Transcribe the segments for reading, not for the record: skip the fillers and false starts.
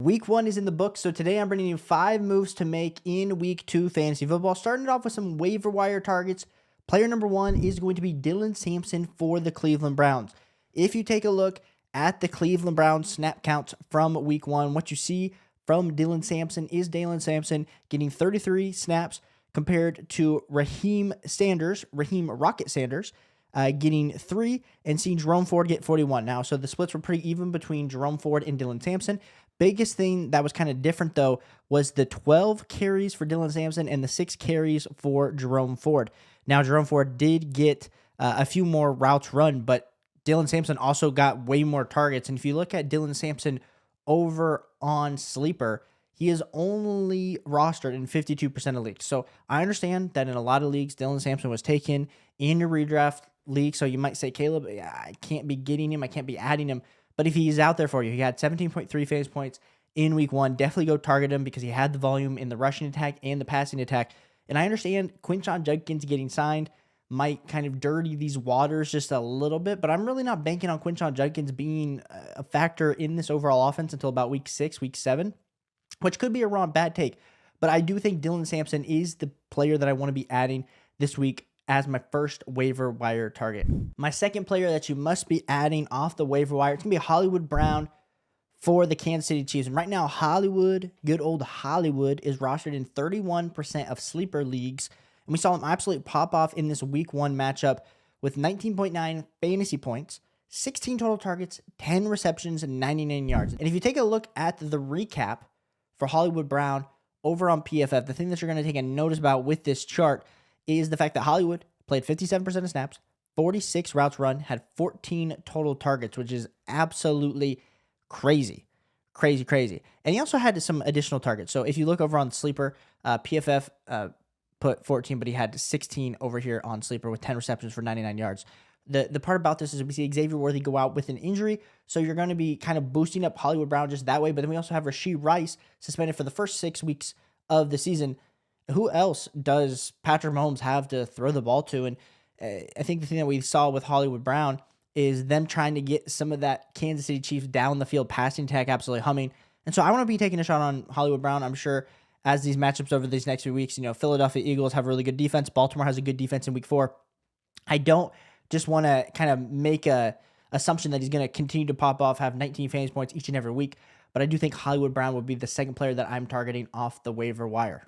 Week 1 is in the book, so today I'm bringing you 5 moves to make in Week 2 fantasy football. Starting it off with some waiver wire targets. Player number 1 is going to be Dylan Sampson for the Cleveland Browns. If you take a look at the Cleveland Browns snap counts from Week 1, what you see from Dylan Sampson is Dylan Sampson getting 33 snaps compared to Raheem Rocket Sanders, getting 3, and seeing Jerome Ford get 41. Now, so the splits were pretty even between Jerome Ford and Dylan Sampson. Biggest thing that was kind of different, though, was the 12 carries for Dylan Sampson and the 6 carries for Jerome Ford. Now, Jerome Ford did get a few more routes run, but Dylan Sampson also got way more targets. And if you look at Dylan Sampson over on Sleeper, he is only rostered in 52% of leagues. So I understand that in a lot of leagues, Dylan Sampson was taken in your redraft league. So you might say, Caleb, I can't be getting him. I can't be adding him. But if he's out there for you, he had 17.3 fantasy points in Week 1. Definitely go target him because he had the volume in the rushing attack and the passing attack. And I understand Quinshon Judkins getting signed might kind of dirty these waters just a little bit, but I'm really not banking on Quinshon Judkins being a factor in this overall offense until about Week 6, Week 7, which could be a wrong bad take. But I do think Dylan Sampson is the player that I want to be adding this week as my first waiver wire target. My second player that you must be adding off the waiver wire, it's going to be Hollywood Brown for the Kansas City Chiefs. And right now, Hollywood, good old Hollywood, is rostered in 31% of sleeper leagues. And we saw him absolutely pop off in this Week 1 matchup with 19.9 fantasy points, 16 total targets, 10 receptions, and 99 yards. And if you take a look at the recap for Hollywood Brown over on PFF, the thing that you're going to take a notice about with this chart is the fact that Hollywood played 57% of snaps, 46 routes run, had 14 total targets, which is absolutely crazy. And he also had some additional targets. So if you look over on Sleeper, PFF put 14, but he had 16 over here on Sleeper with 10 receptions for 99 yards. The part about this is we see Xavier Worthy go out with an injury, so you're going to be kind of boosting up Hollywood Brown just that way. But then we also have Rashee Rice suspended for the first 6 weeks of the season. Who else does Patrick Mahomes have to throw the ball to? And I think the thing that we saw with Hollywood Brown is them trying to get some of that Kansas City Chiefs down the field passing attack absolutely humming. And so I want to be taking a shot on Hollywood Brown. I'm sure as these matchups over these next few weeks, Philadelphia Eagles have a really good defense. Baltimore has a good defense in Week 4. I don't just want to kind of make a assumption that he's going to continue to pop off, have 19 fantasy points each and every week. But I do think Hollywood Brown would be the second player that I'm targeting off the waiver wire.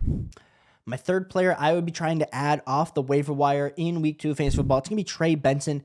My third player I would be trying to add off the waiver wire in Week 2 of fantasy football, it's going to be Trey Benson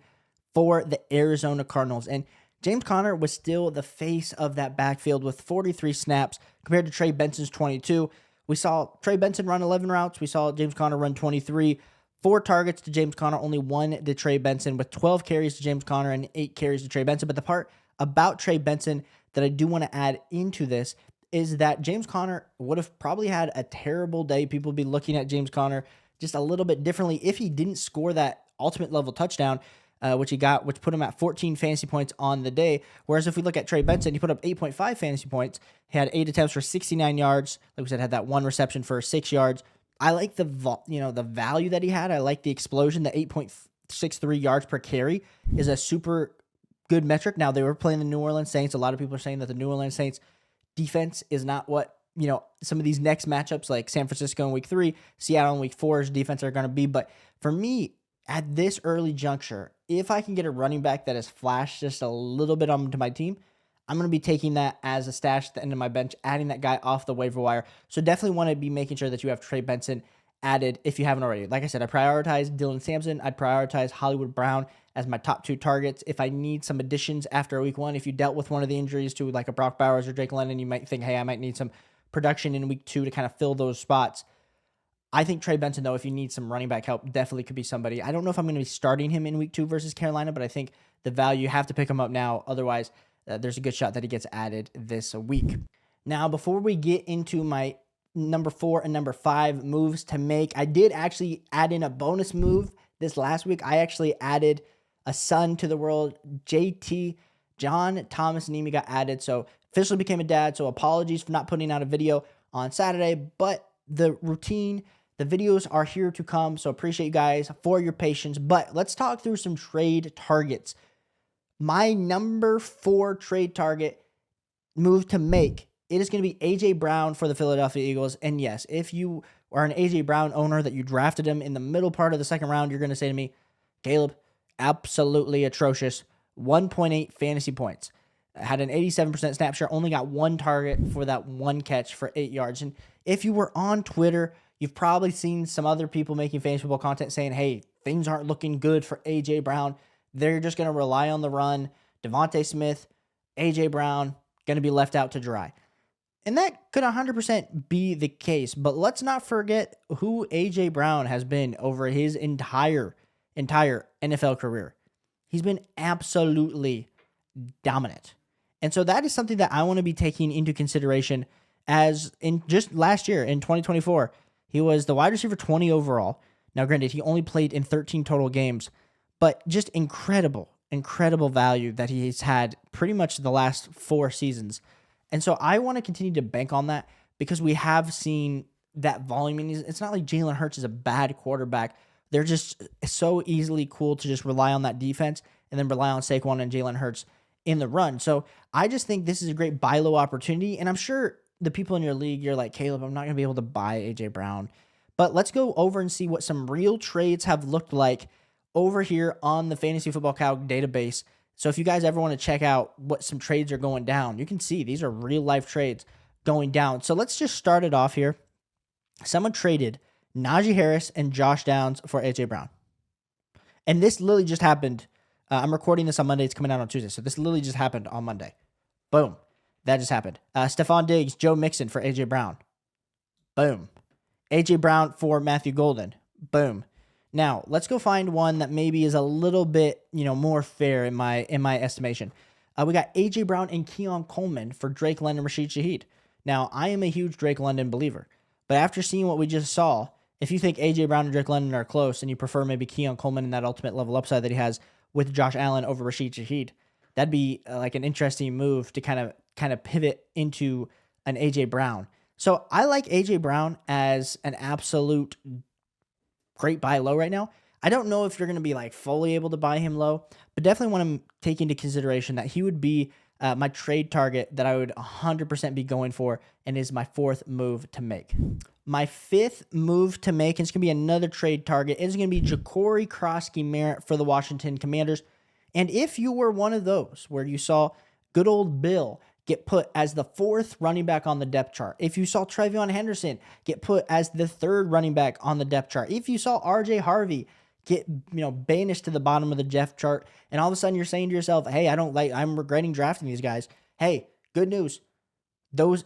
for the Arizona Cardinals. And James Conner was still the face of that backfield with 43 snaps compared to Trey Benson's 22. We saw Trey Benson run 11 routes. We saw James Conner run 23. 4 targets to James Conner, only 1 to Trey Benson, with 12 carries to James Conner and 8 carries to Trey Benson. But the part about Trey Benson that I do want to add into this is that James Conner would have probably had a terrible day. People would be looking at James Conner just a little bit differently if he didn't score that ultimate level touchdown, which put him at 14 fantasy points on the day. Whereas if we look at Trey Benson, he put up 8.5 fantasy points. He had 8 attempts for 69 yards. Like we said, had that 1 reception for 6 yards. I like the value that he had. I like the explosion. The 8.63 yards per carry is a super good metric. Now, they were playing the New Orleans Saints. A lot of people are saying that the New Orleans Saints defense is not what, some of these next matchups like San Francisco in Week 3, Seattle in Week 4's defense are going to be. But for me, at this early juncture, if I can get a running back that has flashed just a little bit onto my team, I'm going to be taking that as a stash at the end of my bench, adding that guy off the waiver wire. So definitely want to be making sure that you have Trey Benson added if you haven't already. Like I said, I prioritize Dylan Sampson. I'd prioritize Hollywood Brown as my top 2 targets. If I need some additions after Week 1, if you dealt with one of the injuries to like a Brock Bowers or Drake London, you might think, hey, I might need some production in Week 2 to kind of fill those spots. I think Trey Benson, though, if you need some running back help, definitely could be somebody. I don't know if I'm going to be starting him in Week 2 versus Carolina, but I think the value, you have to pick him up now. Otherwise, there's a good shot that he gets added this week. Now, before we get into my number 4 and number 5 moves to make, I did actually add in a bonus move this last week. I actually added a son to the world. JT, John Thomas Nemi, got added, so officially became a dad. So apologies for not putting out a video on Saturday, but the routine, the videos are here to come. So appreciate you guys for your patience. But let's talk through some trade targets. My number 4 trade target move to make it is going to be A.J. Brown for the Philadelphia Eagles. And yes, if you are an A.J. Brown owner that you drafted him in the middle part of the second round, you're going to say to me, Caleb, absolutely atrocious. 1.8 fantasy points. Had an 87% snap share, only got one target for that one catch for 8 yards. And if you were on Twitter, you've probably seen some other people making fantasy football content saying, hey, things aren't looking good for A.J. Brown. They're just going to rely on the run. Devontae Smith, A.J. Brown, going to be left out to dry. And that could 100% be the case. But let's not forget who A.J. Brown has been over his entire NFL career. He's been absolutely dominant. And so that is something that I want to be taking into consideration, as in just last year in 2024, he was the wide receiver 20 overall. Now, granted, he only played in 13 total games, but just incredible value that he's had pretty much the last 4 seasons. And so I want to continue to bank on that because we have seen that volume. And it's not like Jalen Hurts is a bad quarterback. They're just so easily cool to just rely on that defense and then rely on Saquon and Jalen Hurts in the run. So I just think this is a great buy low opportunity. And I'm sure the people in your league, you're like, Caleb, I'm not going to be able to buy A.J. Brown. But let's go over and see what some real trades have looked like over here on the Fantasy Football Cow database. So if you guys ever want to check out what some trades are going down, you can see these are real life trades going down. So let's just start it off here. Someone traded Najee Harris and Josh Downs for A.J. Brown. And this literally just happened. I'm recording this on Monday. It's coming out on Tuesday. So this literally just happened on Monday. Boom. That just happened. Stephon Diggs, Joe Mixon for A.J. Brown. Boom. A.J. Brown for Matthew Golden. Boom. Now, let's go find one that maybe is a little bit, more fair in my estimation. We got A.J. Brown and Keon Coleman for Drake London, Rashid Shaheed. Now, I am a huge Drake London believer. But after seeing what we just saw, if you think A.J. Brown and Drake London are close and you prefer maybe Keon Coleman and that ultimate level upside that he has with Josh Allen over Rashid Shaheed, that'd be like an interesting move to kind of pivot into an A.J. Brown. So I like A.J. Brown as an absolute great buy low right now. I don't know if you're going to be like fully able to buy him low, but definitely want to take into consideration that he would be my trade target that I would 100% be going for and is my 4th move to make. My 5th move to make, and it's going to be another trade target, is going to be Jacory Croskey-Merritt for the Washington Commanders. And if you were one of those where you saw good old Bill get put as the 4th running back on the depth chart, if you saw Trevion Henderson get put as the 3rd running back on the depth chart, if you saw RJ Harvey get banished to the bottom of the depth chart, and all of a sudden you're saying to yourself, hey, I'm regretting drafting these guys. Hey, good news. Those,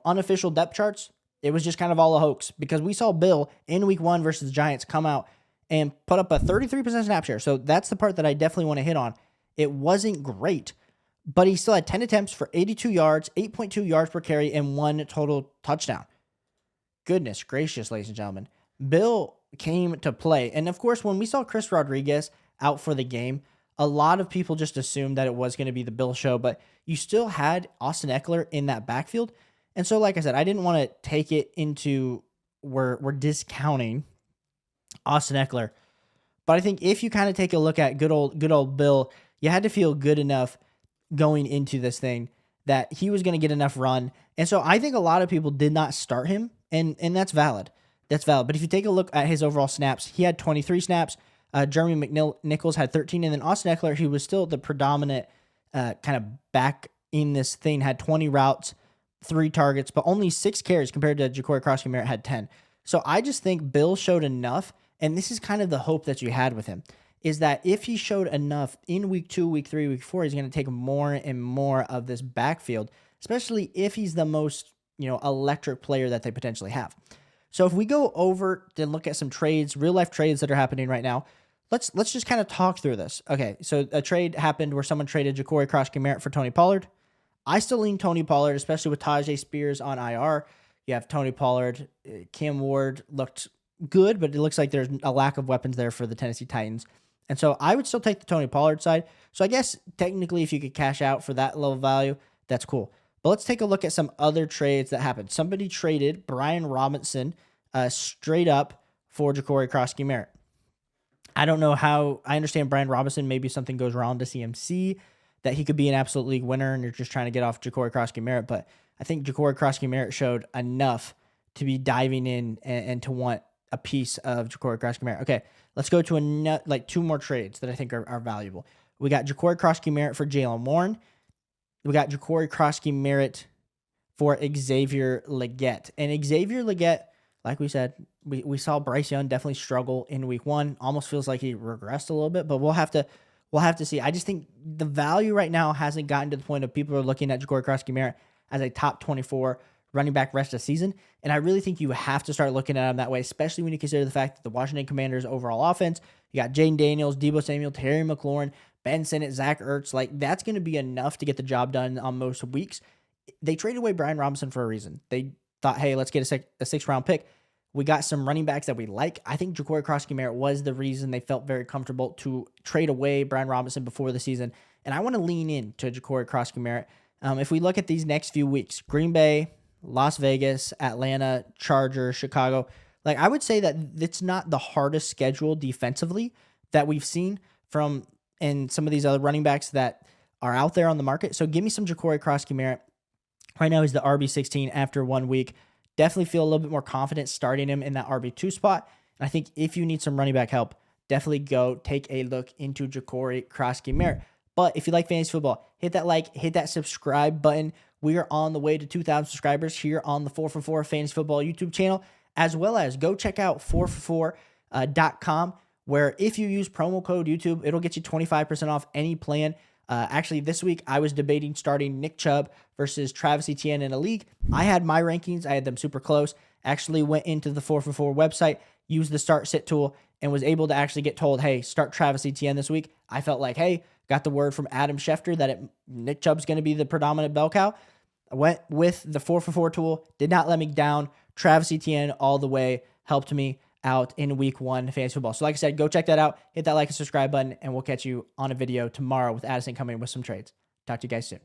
unofficial depth charts, it was just kind of all a hoax because we saw Bill in week 1 versus the Giants come out and put up a 33% snap share. So that's the part that I definitely want to hit on. It wasn't great, but he still had 10 attempts for 82 yards, 8.2 yards per carry, and 1 total touchdown. Goodness gracious, ladies and gentlemen. Bill came to play. And of course, when we saw Chris Rodriguez out for the game, a lot of people just assumed that it was going to be the Bill show, but you still had Austin Eckler in that backfield. And so, like I said, I didn't want to take it into we're discounting Austin Eckler. But I think if you kind of take a look at good old Bill, you had to feel good enough going into this thing that he was going to get enough run. And so I think a lot of people did not start him, and that's valid. That's valid. But if you take a look at his overall snaps, he had 23 snaps. Jeremy McNichols had 13. And then Austin Eckler, he was still the predominant kind of back in this thing, had 20 routes, 3 targets, but only 6 carries compared to Jacory Croskey-Merritt had 10. So I just think Bill showed enough, and this is kind of the hope that you had with him, is that if he showed enough in week 2, week 3, week 4, he's going to take more and more of this backfield, especially if he's the most, electric player that they potentially have. So if we go over and look at some trades, real life trades that are happening right now, let's just kind of talk through this. Okay, so a trade happened where someone traded Jacory Croskey-Merritt for Tony Pollard. I still lean Tony Pollard, especially with Tajay Spears on IR. You have Tony Pollard. Cam Ward looked good, but it looks like there's a lack of weapons there for the Tennessee Titans. And so I would still take the Tony Pollard side. So I guess technically if you could cash out for that level of value, that's cool. But let's take a look at some other trades that happened. Somebody traded Brian Robinson straight up for Jacory Croskey-Merritt. I don't know how. I understand Brian Robinson, maybe something goes wrong to CMC, that he could be an absolute league winner and you're just trying to get off Jacory Croskey-Merritt. But I think Jacory Croskey-Merritt showed enough to be diving in and to want a piece of Jacory Croskey-Merritt. Okay, let's go to two more trades that I think are valuable. We got Jacory Croskey-Merritt for Jalen Warren. We got Jacory Croskey-Merritt for Xavier Legette. And Xavier Legette, like we said, we saw Bryce Young definitely struggle in week 1. Almost feels like he regressed a little bit, but we'll have to see. I just think the value right now hasn't gotten to the point of people are looking at Jacory Croskey-Merritt as a top 24 running back rest of the season. And I really think you have to start looking at him that way, especially when you consider the fact that the Washington Commanders' overall offense, you got Jaden Daniels, Deebo Samuel, Terry McLaurin, Ben Sinnott, Zach Ertz. Like, that's going to be enough to get the job done on most weeks. They traded away Brian Robinson for a reason. They thought, hey, let's get a 6th-round pick. We got some running backs that we like. I think Jacory Croskey-Merritt was the reason they felt very comfortable to trade away Brian Robinson before the season. And I want to lean into Jacory Croskey-Merritt. If we look at these next few weeks, Green Bay, Las Vegas, Atlanta, Chargers, Chicago, like I would say that it's not the hardest schedule defensively that we've seen from and some of these other running backs that are out there on the market. So give me some Jacory Croskey-Merritt. Right now he's the RB16 after 1 week. Definitely feel a little bit more confident starting him in that RB2 spot. And I think if you need some running back help, definitely go take a look into Jacory Croskey-Merritt. But if you like fantasy football, hit that like, hit that subscribe button. We are on the way to 2,000 subscribers here on the 4for4 Fantasy Football YouTube channel, as well as go check out 4for4.com, where if you use promo code YouTube, it'll get you 25% off any plan. Actually, this week I was debating starting Nick Chubb versus Travis Etienne in a league. I had my rankings. I had them super close. Actually went into the 4for4 website, used the start sit tool, and was able to actually get told, hey, start Travis Etienne this week. I felt like, hey, got the word from Adam Schefter that Nick Chubb's going to be the predominant bell cow. I went with the 4for4 tool, did not let me down. Travis Etienne all the way helped me out in week 1 fantasy football. So like I said, go check that out. Hit that like and subscribe button, and we'll catch you on a video tomorrow with Addison coming with some trades. Talk to you guys soon.